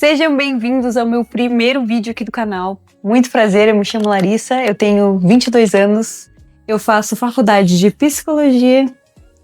Sejam bem-vindos ao meu primeiro vídeo aqui do canal. Muito prazer, eu me chamo Larissa, eu tenho 22 anos, eu faço faculdade de psicologia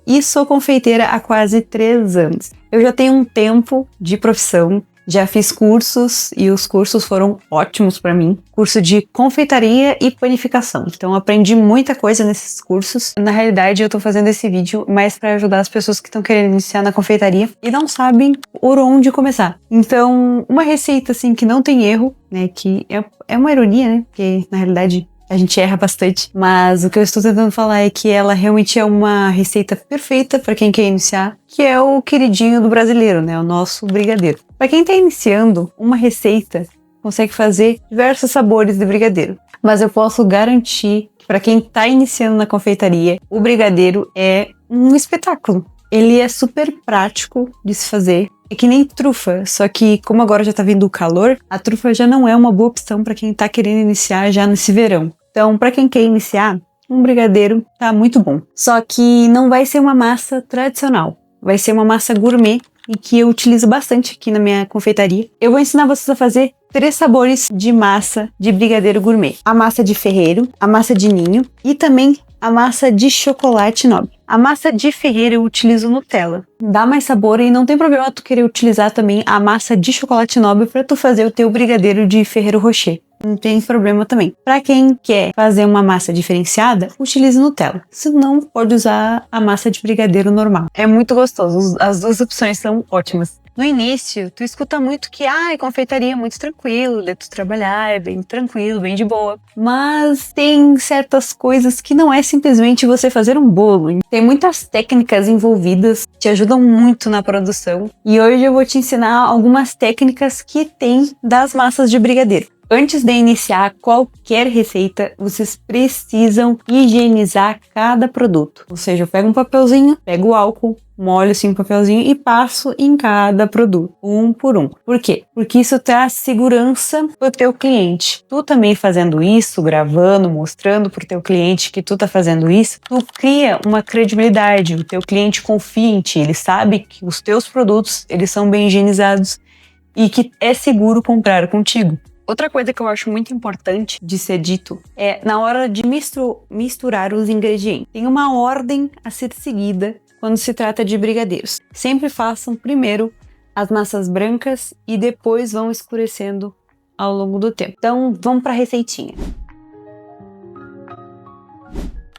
e sou confeiteira há quase 3 anos. Eu já tenho um tempo de profissão, já fiz cursos e os cursos foram ótimos para mim. Curso de confeitaria e panificação. Então aprendi muita coisa nesses cursos. Na realidade eu tô fazendo esse vídeo mais para ajudar as pessoas que estão querendo iniciar na confeitaria e não sabem por onde começar. Então uma receita assim que não tem erro, né, que é uma ironia, né, porque na realidade a gente erra bastante, mas o que eu estou tentando falar é que ela realmente é uma receita perfeita para quem quer iniciar, que é o queridinho do brasileiro, né? O nosso brigadeiro. Para quem está iniciando, uma receita consegue fazer diversos sabores de brigadeiro, mas eu posso garantir que para quem está iniciando na confeitaria, o brigadeiro é um espetáculo. Ele é super prático de se fazer. É que nem trufa, só que como agora já tá vindo o calor, a trufa já não é uma boa opção para quem tá querendo iniciar já nesse verão. Então, para quem quer iniciar, um brigadeiro tá muito bom. Só que não vai ser uma massa tradicional, vai ser uma massa gourmet e que eu utilizo bastante aqui na minha confeitaria. Eu vou ensinar vocês a fazer 3 sabores de massa de brigadeiro gourmet. A massa de ferreiro, a massa de ninho e também a massa de chocolate nobre. A massa de ferreiro eu utilizo Nutella. Dá mais sabor e não tem problema tu querer utilizar também a massa de chocolate nobre para tu fazer o teu brigadeiro de Ferrero Rocher. Não tem problema também. Para quem quer fazer uma massa diferenciada, utilize Nutella. Se não, pode usar a massa de brigadeiro normal. É muito gostoso. As duas opções são ótimas. No início, tu escuta muito que confeitaria é muito tranquilo, de tu trabalhar, é bem tranquilo, bem de boa. Mas tem certas coisas que não é simplesmente você fazer um bolo. Tem muitas técnicas envolvidas que te ajudam muito na produção. E hoje eu vou te ensinar algumas técnicas que tem das massas de brigadeiro. Antes de iniciar qualquer receita, vocês precisam higienizar cada produto. Ou seja, eu pego um papelzinho, pego o álcool, molho assim o papelzinho e passo em cada produto, um por um. Por quê? Porque isso traz segurança pro teu cliente. Tu também fazendo isso, gravando, mostrando pro teu cliente que tu tá fazendo isso, tu cria uma credibilidade. O teu cliente confia em ti, ele sabe que os teus produtos, eles são bem higienizados e que é seguro comprar contigo. Outra coisa que eu acho muito importante de ser dito é na hora de misturar os ingredientes. Tem uma ordem a ser seguida quando se trata de brigadeiros. Sempre façam primeiro as massas brancas e depois vão escurecendo ao longo do tempo. Então vamos para a receitinha.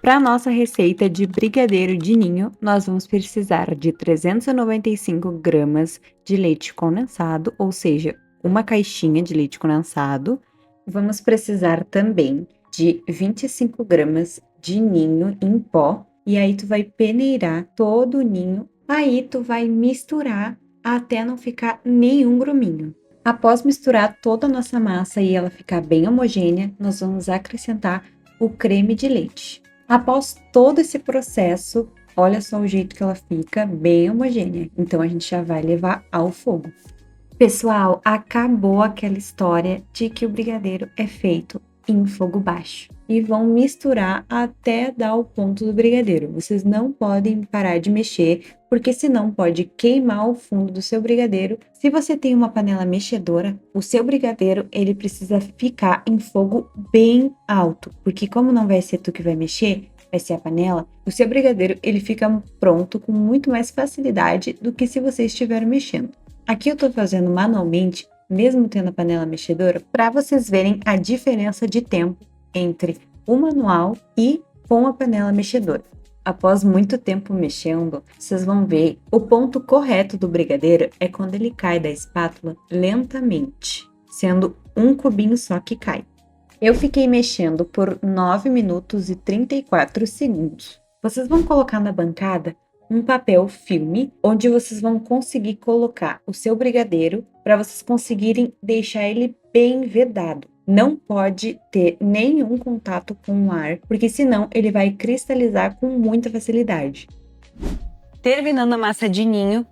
Para a nossa receita de brigadeiro de ninho, nós vamos precisar de 395 gramas de leite condensado, ou seja, uma caixinha de leite condensado. Vamos precisar também de 25 gramas de ninho em pó. E aí tu vai peneirar todo o ninho. Aí tu vai misturar até não ficar nenhum gruminho. Após misturar toda a nossa massa e ela ficar bem homogênea, nós vamos acrescentar o creme de leite. Após todo esse processo, olha só o jeito que ela fica, bem homogênea. Então a gente já vai levar ao fogo. Pessoal, acabou aquela história de que o brigadeiro é feito em fogo baixo. E vão misturar até dar o ponto do brigadeiro. Vocês não podem parar de mexer, porque senão pode queimar o fundo do seu brigadeiro. Se você tem uma panela mexedora, o seu brigadeiro ele precisa ficar em fogo bem alto, porque como não vai ser tu que vai mexer, vai ser a panela, o seu brigadeiro ele fica pronto com muito mais facilidade do que se você estiver mexendo. Aqui eu tô fazendo manualmente, mesmo tendo a panela mexedora, para vocês verem a diferença de tempo entre o manual e com a panela mexedora. Após muito tempo mexendo, vocês vão ver o ponto correto do brigadeiro é quando ele cai da espátula lentamente, sendo um cubinho só que cai. Eu fiquei mexendo por 9 minutos e 34 segundos. Vocês vão colocar na bancada um papel filme, onde vocês vão conseguir colocar o seu brigadeiro para vocês conseguirem deixar ele bem vedado. Não pode ter nenhum contato com o ar, porque senão ele vai cristalizar com muita facilidade. Terminando a massa de ninho,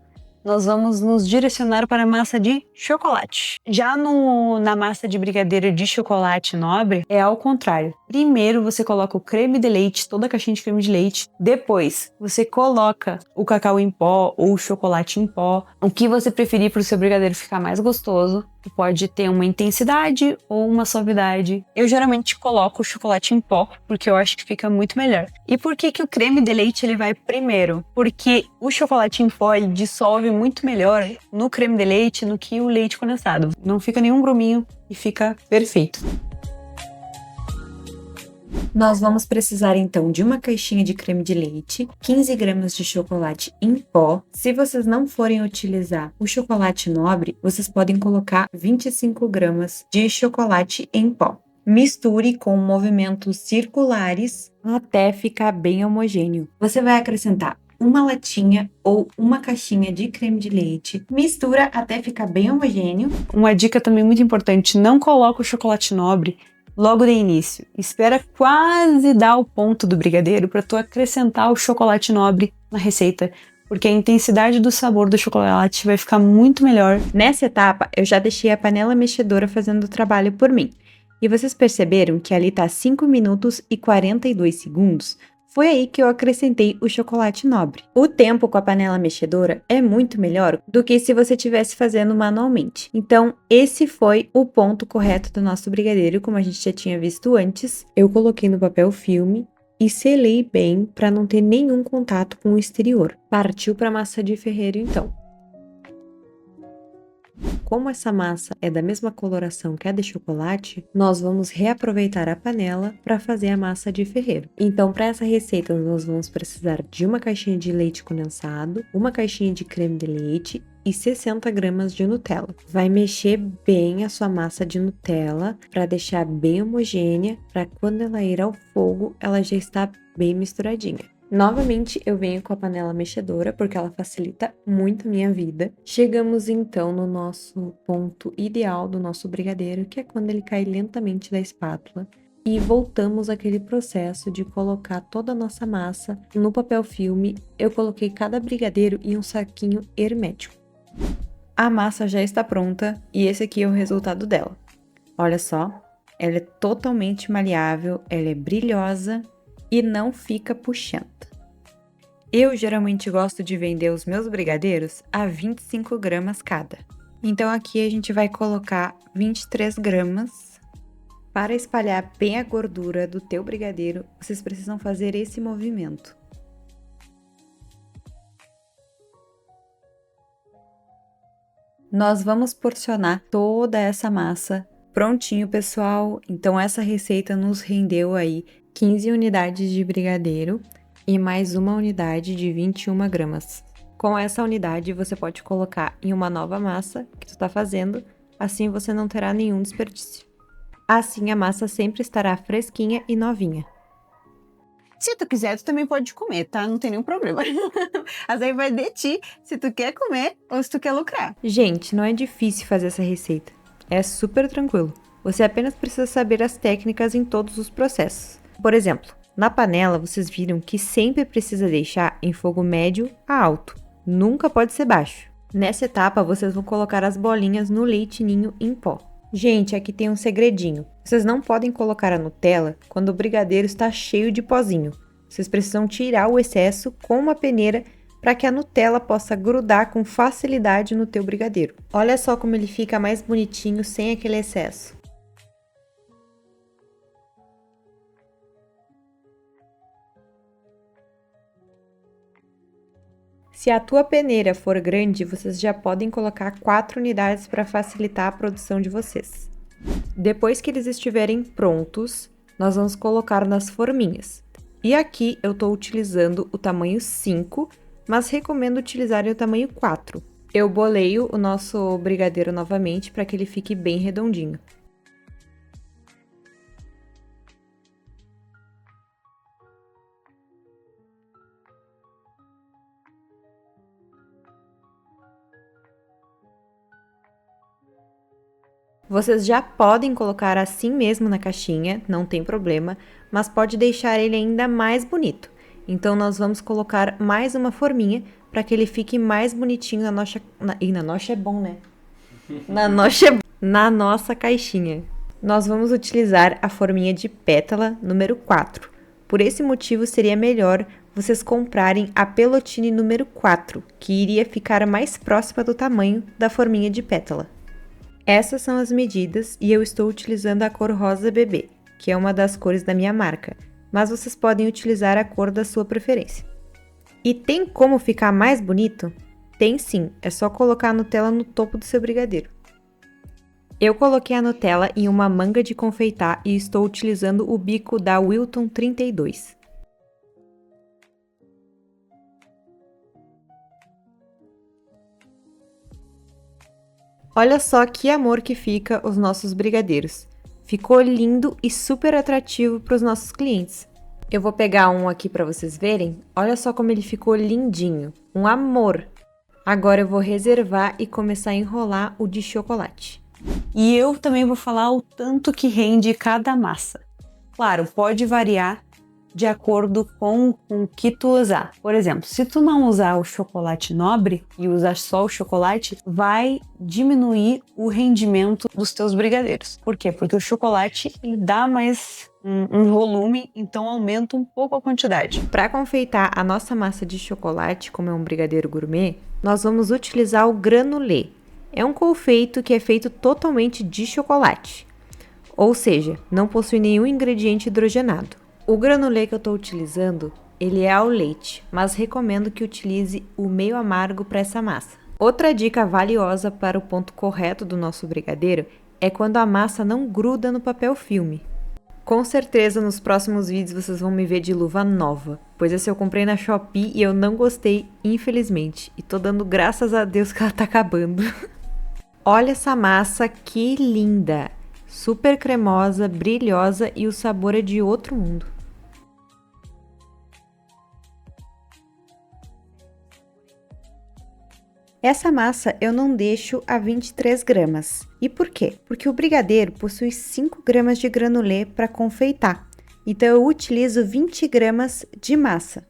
nós vamos nos direcionar para a massa de chocolate. Já na massa de brigadeiro de chocolate nobre, é ao contrário. Primeiro você coloca o creme de leite, toda a caixinha de creme de leite. Depois você coloca o cacau em pó ou o chocolate em pó, o que você preferir para o seu brigadeiro ficar mais gostoso. Tu pode ter uma intensidade ou uma suavidade. Eu geralmente coloco o chocolate em pó, porque eu acho que fica muito melhor. E por que que o creme de leite ele vai primeiro? Porque o chocolate em pó ele dissolve muito melhor no creme de leite do que o leite condensado. Não fica nenhum gruminho e fica perfeito. Nós vamos precisar então de uma caixinha de creme de leite, 15 gramas de chocolate em pó. Se vocês não forem utilizar o chocolate nobre, vocês podem colocar 25 gramas de chocolate em pó. Misture com movimentos circulares até ficar bem homogêneo. Você vai acrescentar uma latinha ou uma caixinha de creme de leite, mistura até ficar bem homogêneo. Uma dica também muito importante, não coloca o chocolate nobre logo de início. Espera quase dar o ponto do brigadeiro para tu acrescentar o chocolate nobre na receita, porque a intensidade do sabor do chocolate vai ficar muito melhor. Nessa etapa, eu já deixei a panela mexedora fazendo o trabalho por mim. E vocês perceberam que ali tá 5 minutos e 42 segundos? Foi aí que eu acrescentei o chocolate nobre. O tempo com a panela mexedora é muito melhor do que se você estivesse fazendo manualmente. Então, esse foi o ponto correto do nosso brigadeiro, como a gente já tinha visto antes. Eu coloquei no papel filme e selei bem para não ter nenhum contato com o exterior. Partiu para a massa de ferreiro então. Como essa massa é da mesma coloração que a de chocolate, nós vamos reaproveitar a panela para fazer a massa de ferreiro. Então, para essa receita, nós vamos precisar de uma caixinha de leite condensado, uma caixinha de creme de leite e 60 gramas de Nutella. Vai mexer bem a sua massa de Nutella para deixar bem homogênea, para quando ela ir ao fogo, ela já está bem misturadinha. Novamente, eu venho com a panela mexedora, porque ela facilita muito a minha vida. Chegamos então no nosso ponto ideal do nosso brigadeiro, que é quando ele cai lentamente da espátula. E voltamos àquele processo de colocar toda a nossa massa no papel filme. Eu coloquei cada brigadeiro em um saquinho hermético. A massa já está pronta e esse aqui é o resultado dela. Olha só, ela é totalmente maleável, ela é brilhosa e não fica puxenta. Eu geralmente gosto de vender os meus brigadeiros a 25 gramas cada. Então aqui a gente vai colocar 23 gramas. Para espalhar bem a gordura do teu brigadeiro, vocês precisam fazer esse movimento. Nós vamos porcionar toda essa massa. Prontinho, pessoal. Então essa receita nos rendeu aí 15 unidades de brigadeiro e mais uma unidade de 21 gramas. Com essa unidade, você pode colocar em uma nova massa que tu está fazendo, assim você não terá nenhum desperdício. Assim a massa sempre estará fresquinha e novinha. Se tu quiser, tu também pode comer, tá? Não tem nenhum problema. Mas aí vai de ti se tu quer comer ou se tu quer lucrar. Gente, não é difícil fazer essa receita. É super tranquilo. Você apenas precisa saber as técnicas em todos os processos. Por exemplo, na panela vocês viram que sempre precisa deixar em fogo médio a alto. Nunca pode ser baixo. Nessa etapa, vocês vão colocar as bolinhas no leite ninho em pó. Gente, aqui tem um segredinho. Vocês não podem colocar a Nutella quando o brigadeiro está cheio de pozinho. Vocês precisam tirar o excesso com uma peneira para que a Nutella possa grudar com facilidade no teu brigadeiro. Olha só como ele fica mais bonitinho sem aquele excesso. Se a tua peneira for grande, vocês já podem colocar 4 unidades para facilitar a produção de vocês. Depois que eles estiverem prontos, nós vamos colocar nas forminhas. E aqui eu estou utilizando o tamanho 5, mas recomendo utilizar o tamanho 4. Eu boleio o nosso brigadeiro novamente para que ele fique bem redondinho. Vocês já podem colocar assim mesmo na caixinha, não tem problema, mas pode deixar ele ainda mais bonito. Então, nós vamos colocar mais uma forminha para que ele fique mais bonitinho na nossa... na nossa é bom, né? Na nossa caixinha. Nós vamos utilizar a forminha de pétala número 4. Por esse motivo, seria melhor vocês comprarem a pelotine número 4, que iria ficar mais próxima do tamanho da forminha de pétala. Essas são as medidas e eu estou utilizando a cor rosa bebê, que é uma das cores da minha marca, mas vocês podem utilizar a cor da sua preferência. E tem como ficar mais bonito? Tem sim, é só colocar a Nutella no topo do seu brigadeiro. Eu coloquei a Nutella em uma manga de confeitar e estou utilizando o bico da Wilton 32. Olha só que amor que fica os nossos brigadeiros. Ficou lindo e super atrativo para os nossos clientes. Eu vou pegar um aqui para vocês verem. Olha só como ele ficou lindinho. Um amor! Agora eu vou reservar e começar a enrolar o de chocolate. E eu também vou falar o tanto que rende cada massa. Claro, pode variar de acordo com o que tu usar. Por exemplo, se tu não usar o chocolate nobre e usar só o chocolate, vai diminuir o rendimento dos teus brigadeiros. Por quê? Porque o chocolate ele dá mais um volume, então aumenta um pouco a quantidade. Para confeitar a nossa massa de chocolate, como é um brigadeiro gourmet, nós vamos utilizar o granulê. É um confeito que é feito totalmente de chocolate, ou seja, não possui nenhum ingrediente hidrogenado. O granulê que eu estou utilizando, ele é ao leite, mas recomendo que utilize o meio amargo para essa massa. Outra dica valiosa para o ponto correto do nosso brigadeiro é quando a massa não gruda no papel filme. Com certeza nos próximos vídeos vocês vão me ver de luva nova, pois essa eu comprei na Shopee e eu não gostei, infelizmente, e tô dando graças a Deus que ela tá acabando. Olha essa massa que linda! Super cremosa, brilhosa e o sabor é de outro mundo. Essa massa eu não deixo a 23 gramas. E por quê? Porque o brigadeiro possui 5 gramas de granulê para confeitar. Então eu utilizo 20 gramas de massa.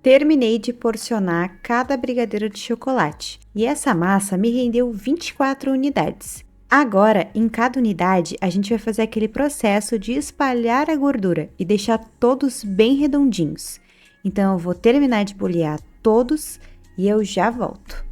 Terminei de porcionar cada brigadeiro de chocolate e essa massa me rendeu 24 unidades. Agora, em cada unidade, a gente vai fazer aquele processo de espalhar a gordura e deixar todos bem redondinhos. Então, eu vou terminar de bolear todos e eu já volto.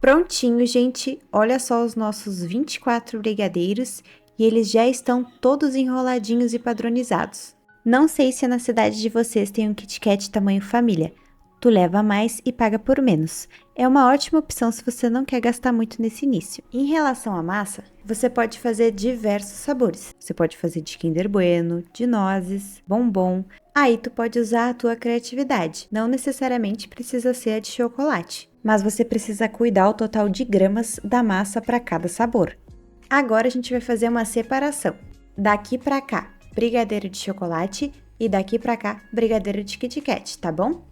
Prontinho, gente! Olha só os nossos 24 brigadeiros e eles já estão todos enroladinhos e padronizados. Não sei se na cidade de vocês tem um Kit Kat tamanho família. Tu leva mais e paga por menos. É uma ótima opção se você não quer gastar muito nesse início. Em relação à massa, você pode fazer diversos sabores. Você pode fazer de Kinder Bueno, de nozes, bombom. Aí tu pode usar a tua criatividade. Não necessariamente precisa ser a de chocolate, mas você precisa cuidar o total de gramas da massa para cada sabor. Agora a gente vai fazer uma separação. Daqui pra cá, brigadeiro de chocolate e daqui pra cá, brigadeiro de Kit Kat, tá bom?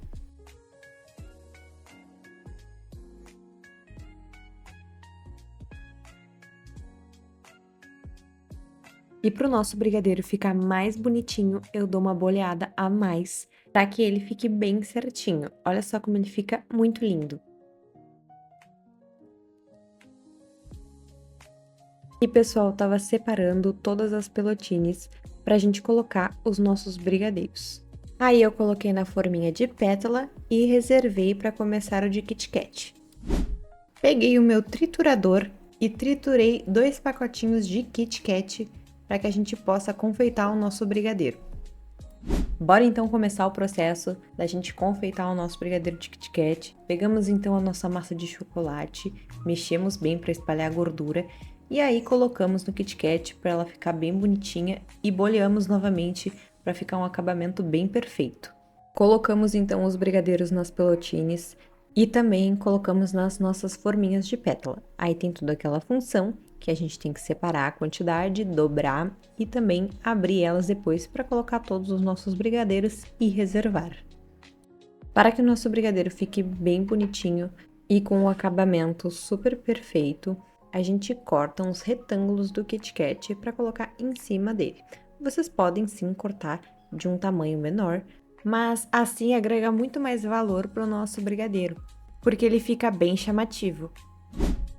E pro nosso brigadeiro ficar mais bonitinho, eu dou uma boleada a mais, para que ele fique bem certinho. Olha só como ele fica muito lindo. E pessoal, tava separando todas as pelotines pra gente colocar os nossos brigadeiros. Aí eu coloquei na forminha de pétala e reservei para começar o de Kit Kat. Peguei o meu triturador e triturei 2 pacotinhos de Kit Kat para que a gente possa confeitar o nosso brigadeiro. Bora então começar o processo da gente confeitar o nosso brigadeiro de Kit Kat. Pegamos então a nossa massa de chocolate, mexemos bem para espalhar a gordura e aí colocamos no Kit Kat para ela ficar bem bonitinha e boleamos novamente para ficar um acabamento bem perfeito. Colocamos então os brigadeiros nas pelotines e também colocamos nas nossas forminhas de pétala. Aí tem toda aquela função que a gente tem que separar a quantidade, dobrar e também abrir elas depois para colocar todos os nossos brigadeiros e reservar. Para que o nosso brigadeiro fique bem bonitinho e com um acabamento super perfeito, a gente corta uns retângulos do Kit Kat para colocar em cima dele. Vocês podem sim cortar de um tamanho menor, mas assim agrega muito mais valor para o nosso brigadeiro, porque ele fica bem chamativo.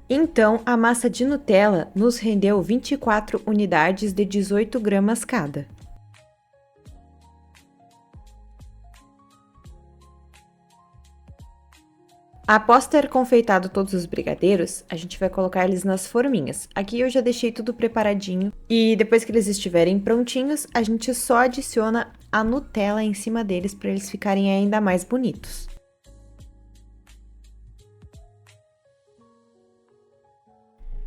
Então, a massa de Nutella nos rendeu 24 unidades de 18 gramas cada. Após ter confeitado todos os brigadeiros, a gente vai colocar eles nas forminhas. Aqui eu já deixei tudo preparadinho e depois que eles estiverem prontinhos, a gente só adiciona a Nutella em cima deles para eles ficarem ainda mais bonitos.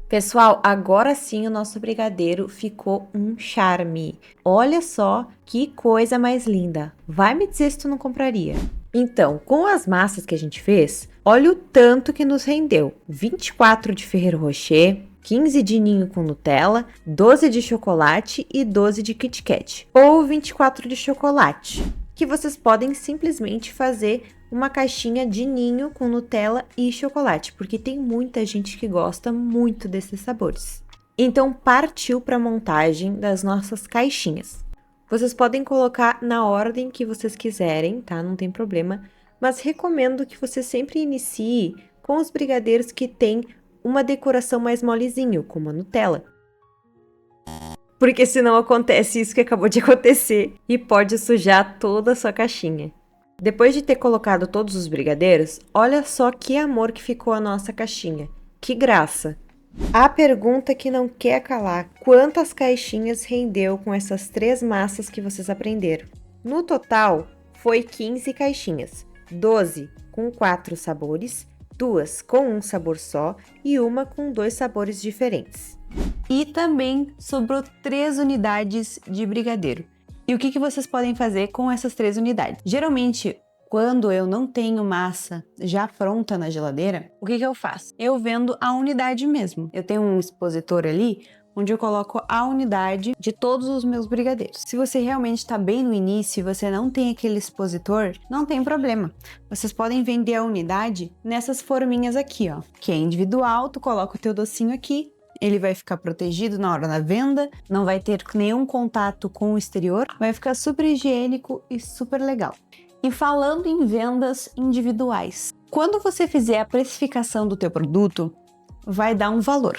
Pessoal, agora sim o nosso brigadeiro ficou um charme. Olha só que coisa mais linda. Vai me dizer se tu não compraria. Então, com as massas que a gente fez, olha o tanto que nos rendeu. 24 de Ferrero Rocher, 15 de ninho com Nutella, 12 de chocolate e 12 de Kit Kat. Ou 24 de chocolate, que vocês podem simplesmente fazer uma caixinha de ninho com Nutella e chocolate, porque tem muita gente que gosta muito desses sabores. Então, partiu para a montagem das nossas caixinhas. Vocês podem colocar na ordem que vocês quiserem, tá? Não tem problema, mas recomendo que você sempre inicie com os brigadeiros que têm uma decoração mais molezinho, como a Nutella. Porque senão acontece isso que acabou de acontecer e pode sujar toda a sua caixinha. Depois de ter colocado todos os brigadeiros, olha só que amor que ficou a nossa caixinha. Que graça! A pergunta que não quer calar: quantas caixinhas rendeu com essas 3 massas que vocês aprenderam? No total, foi 15 caixinhas, 12 com 4 sabores, 2 com um sabor só e uma com 2 sabores diferentes. E também sobrou 3 unidades de brigadeiro. E o que vocês podem fazer com essas 3 unidades? Geralmente, quando eu não tenho massa já pronta na geladeira, o que eu faço? Eu vendo a unidade mesmo. Eu tenho um expositor ali onde eu coloco a unidade de todos os meus brigadeiros. Se você realmente está bem no início e você não tem aquele expositor, não tem problema. Vocês podem vender a unidade nessas forminhas aqui, ó, que é individual. Tu coloca o teu docinho aqui, ele vai ficar protegido na hora da venda, não vai ter nenhum contato com o exterior, vai ficar super higiênico e super legal. E falando em vendas individuais, quando você fizer a precificação do teu produto, vai dar um valor.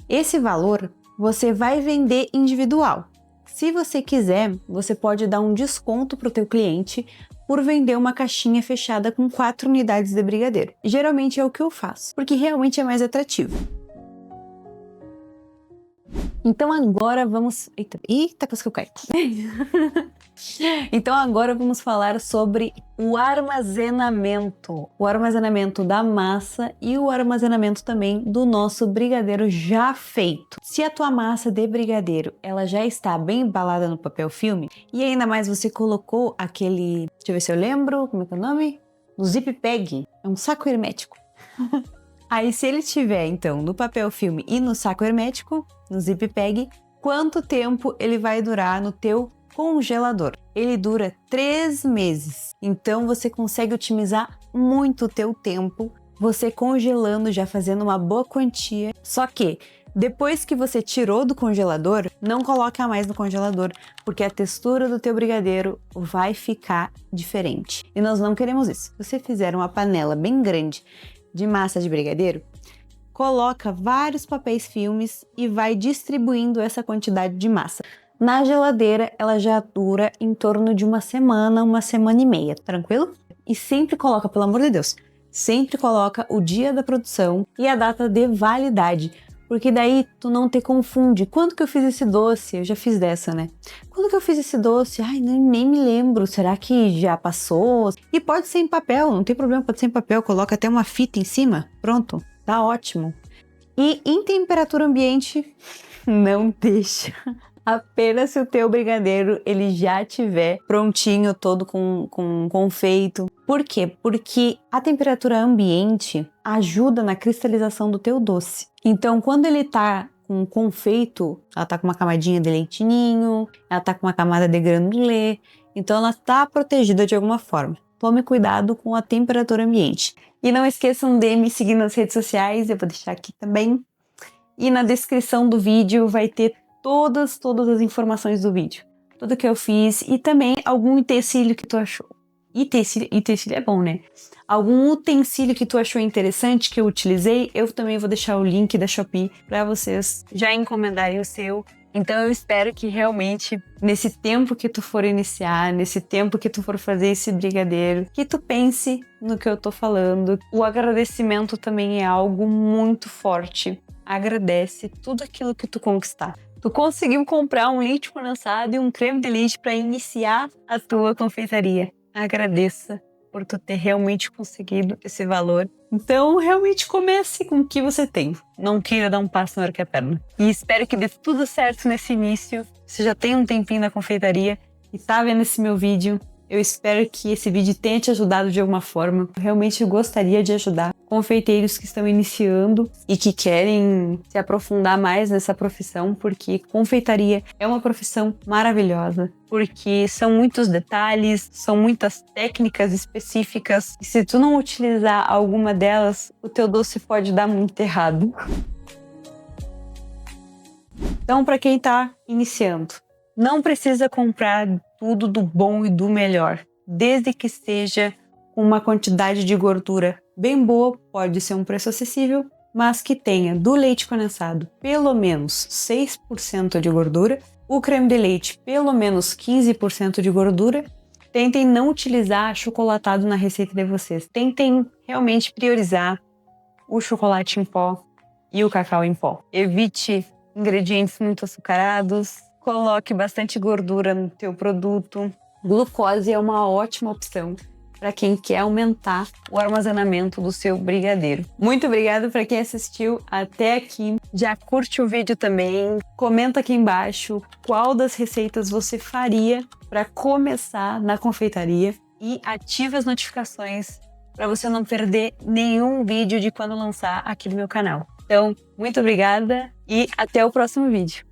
Esse valor você vai vender individual. Se você quiser, você pode dar um desconto para o teu cliente por vender uma caixinha fechada com 4 unidades de brigadeiro. Geralmente é o que eu faço, porque realmente é mais atrativo. Então agora vamos... Eita, quase que eu caí. Então agora vamos falar sobre o armazenamento. O armazenamento da massa e o armazenamento também do nosso brigadeiro já feito. Se a tua massa de brigadeiro, ela já está bem embalada no papel filme, e ainda mais você colocou aquele... Deixa eu ver se eu lembro, como é que é o nome? No zip bag. É um saco hermético. Aí se ele tiver, então, no papel filme e no saco hermético, no zip bag, quanto tempo ele vai durar no teu congelador? Ele dura 3 meses. Então você consegue otimizar muito o teu tempo, você congelando, já fazendo uma boa quantia. Só que depois que você tirou do congelador, não coloca mais no congelador, porque a textura do teu brigadeiro vai ficar diferente. E nós não queremos isso. Se você fizer uma panela bem grande de massa de brigadeiro, coloca vários papéis filmes e vai distribuindo essa quantidade de massa. Na geladeira, ela já dura em torno de uma semana e meia, tranquilo? E sempre coloca, pelo amor de Deus, sempre coloca o dia da produção e a data de validade, porque daí tu não te confunde. Quando que eu fiz esse doce? Eu já fiz dessa, né? Quando que eu fiz esse doce? Ai, nem me lembro. Será que já passou? E pode ser em papel, não tem problema, pode ser em papel. Coloca até uma fita em cima. Pronto, tá ótimo. E em temperatura ambiente, não deixa. Apenas se o teu brigadeiro ele já tiver prontinho, todo com confeito. Por quê? Porque a temperatura ambiente ajuda na cristalização do teu doce. Então, quando ele tá com confeito, ela tá com uma camadinha de leite ninho, ela tá com uma camada de granulê, então ela tá protegida de alguma forma. Tome cuidado com a temperatura ambiente. E não esqueçam de me seguir nas redes sociais, eu vou deixar aqui também. E na descrição do vídeo vai ter todas as informações do vídeo. Tudo que eu fiz e também algum utensílio que tu achou. utensílio é bom, né? Algum utensílio que tu achou interessante que eu utilizei, eu também vou deixar o link da Shopee para vocês já encomendarem o seu. Então eu espero que realmente, nesse tempo que tu for iniciar, nesse tempo que tu for fazer esse brigadeiro, que tu pense no que eu tô falando. O agradecimento também é algo muito forte. Agradece tudo aquilo que tu conquistar. Tu conseguiu comprar um leite condensado e um creme de leite para iniciar a tua confeitaria. Agradeça por tu ter realmente conseguido esse valor. Então, realmente comece com o que você tem. Não queira dar um passo maior que a perna. E espero que dê tudo certo nesse início. Você já tem um tempinho na confeitaria e tá vendo esse meu vídeo. Eu espero que esse vídeo tenha te ajudado de alguma forma. Eu realmente gostaria de ajudar confeiteiros que estão iniciando e que querem se aprofundar mais nessa profissão, porque confeitaria é uma profissão maravilhosa, porque são muitos detalhes, são muitas técnicas específicas, e se tu não utilizar alguma delas, o teu doce pode dar muito errado. Então, para quem está iniciando, não precisa comprar tudo do bom e do melhor, desde que seja uma quantidade de gordura bem boa, pode ser um preço acessível, mas que tenha do leite condensado pelo menos 6% de gordura, o creme de leite pelo menos 15% de gordura. Tentem não utilizar achocolatado na receita de vocês. Tentem realmente priorizar o chocolate em pó e o cacau em pó. Evite ingredientes muito açucarados, coloque bastante gordura no teu produto. Glucose é uma ótima opção para quem quer aumentar o armazenamento do seu brigadeiro. Muito obrigada para quem assistiu até aqui. Já curte o vídeo também, comenta aqui embaixo qual das receitas você faria para começar na confeitaria e ativa as notificações para você não perder nenhum vídeo de quando lançar aqui no meu canal. Então, muito obrigada e até o próximo vídeo.